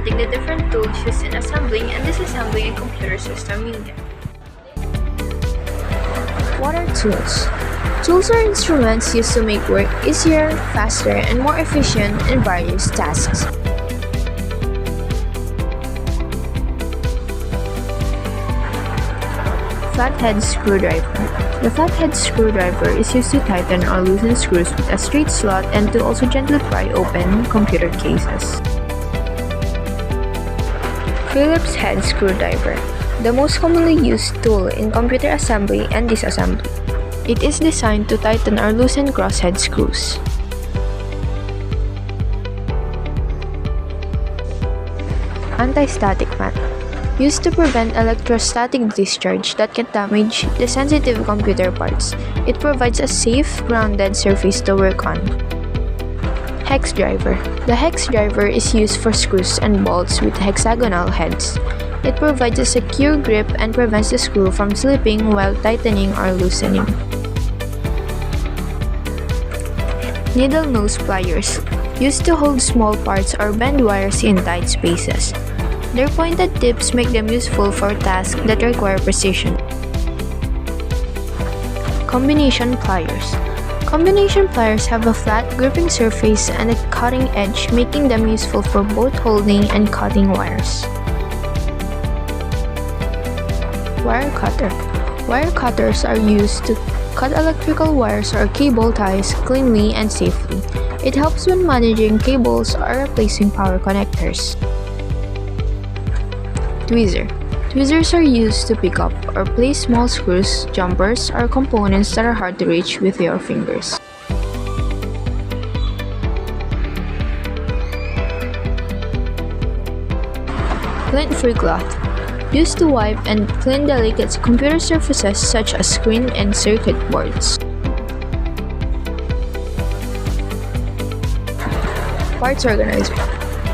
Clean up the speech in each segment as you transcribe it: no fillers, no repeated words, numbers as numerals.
presenting the different tools used in assembling and disassembling a computer system unit. What are tools? Tools are instruments used to make work easier, faster, and more efficient in various tasks. Flathead screwdriver. The flathead screwdriver is used to tighten or loosen screws with a straight slot and to also gently pry open computer cases. Phillips head screwdriver. The most commonly used tool in computer assembly and disassembly. It is designed to tighten or loosen crosshead screws. Anti-static mat. Used to prevent electrostatic discharge that can damage the sensitive computer parts. It provides a safe, grounded surface to work on. Hex driver. The hex driver is used for screws and bolts with hexagonal heads. It provides a secure grip and prevents the screw from slipping while tightening or loosening. Needle nose pliers. Used to hold small parts or bend wires in tight spaces. Their pointed tips make them useful for tasks that require precision. Combination pliers. Combination pliers have a flat, gripping surface and a cutting edge, making them useful for both holding and cutting wires. Wire cutter. Wire cutters are used to cut electrical wires or cable ties cleanly and safely. It helps when managing cables or replacing power connectors. Tweezer. Tweezers are used to pick up or place small screws, jumpers, or components that are hard to reach with your fingers. Lint-free cloth. Used to wipe and clean delicate computer surfaces such as screen and circuit boards. Parts organizer.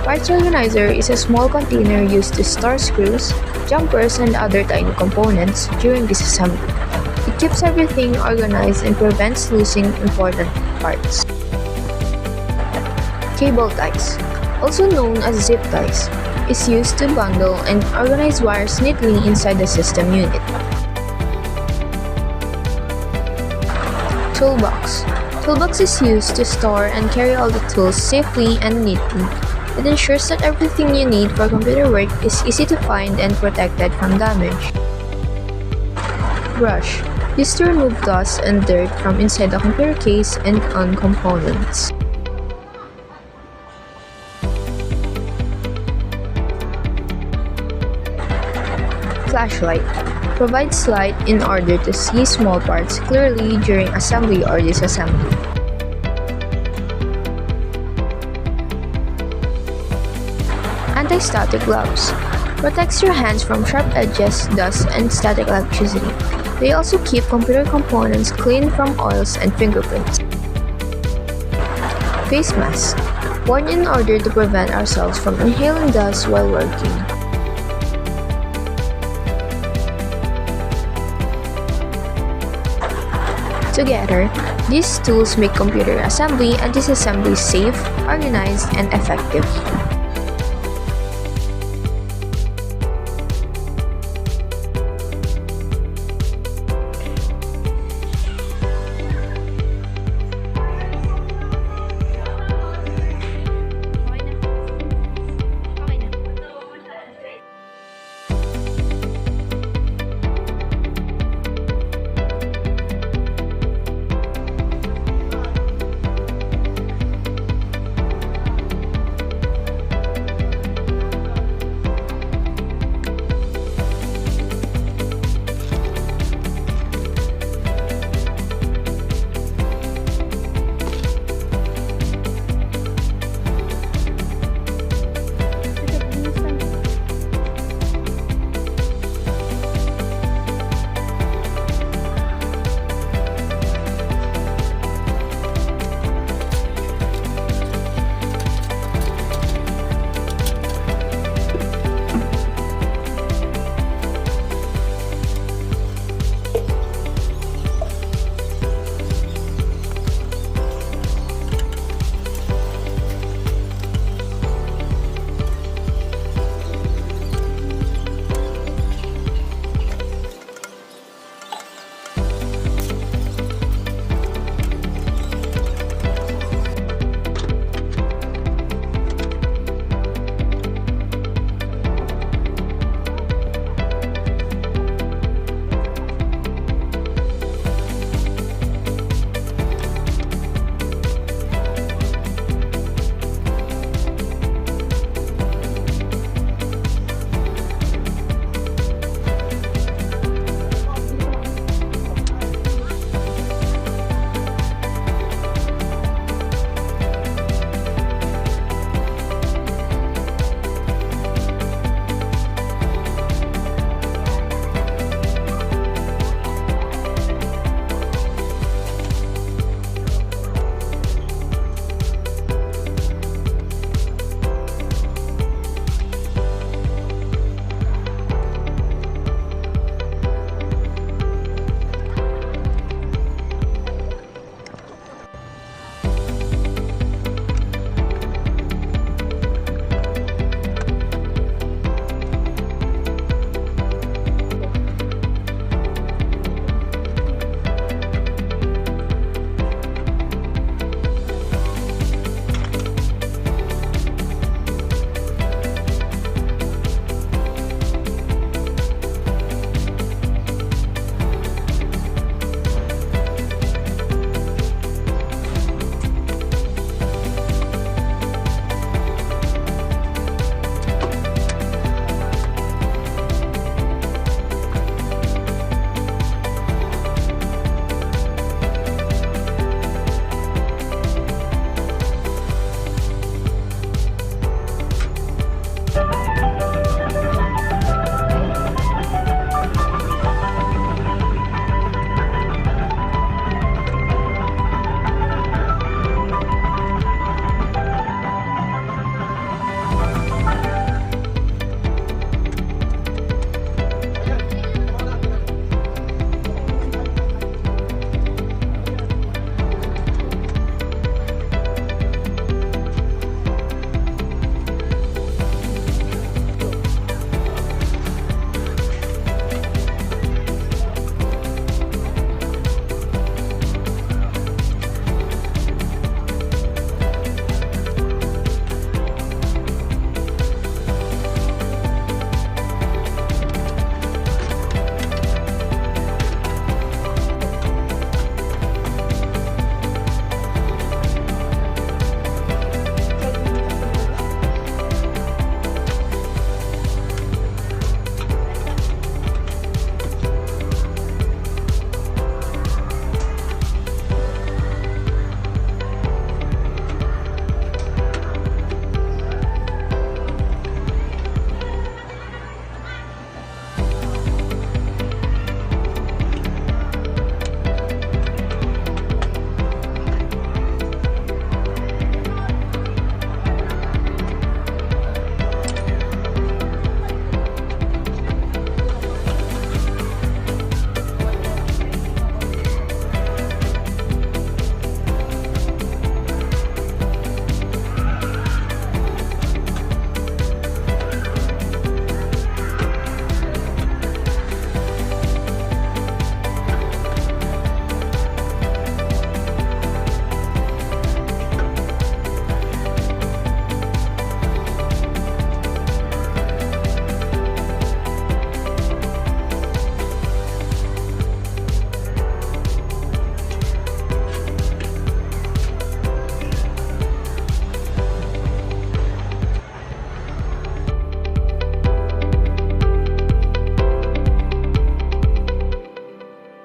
Parts organizer is a small container used to store screws, jumpers, and other tiny components during disassembly. It keeps everything organized and prevents losing important parts. Cable ties, also known as zip ties, is used to bundle and organize wires neatly inside the system unit. Toolbox. Toolbox is used to store and carry all the tools safely and neatly. It ensures that everything you need for computer work is easy to find and protected from damage. Brush. Used to remove dust and dirt from inside the computer case and on components. Flashlight. Provides light in order to see small parts clearly during assembly or disassembly. Anti-static gloves. Protects your hands from sharp edges, dust, and static electricity. They also keep computer components clean from oils and fingerprints. Face mask. Worn in order to prevent ourselves from inhaling dust while working. Together, these tools make computer assembly and disassembly safe, organized, and effective.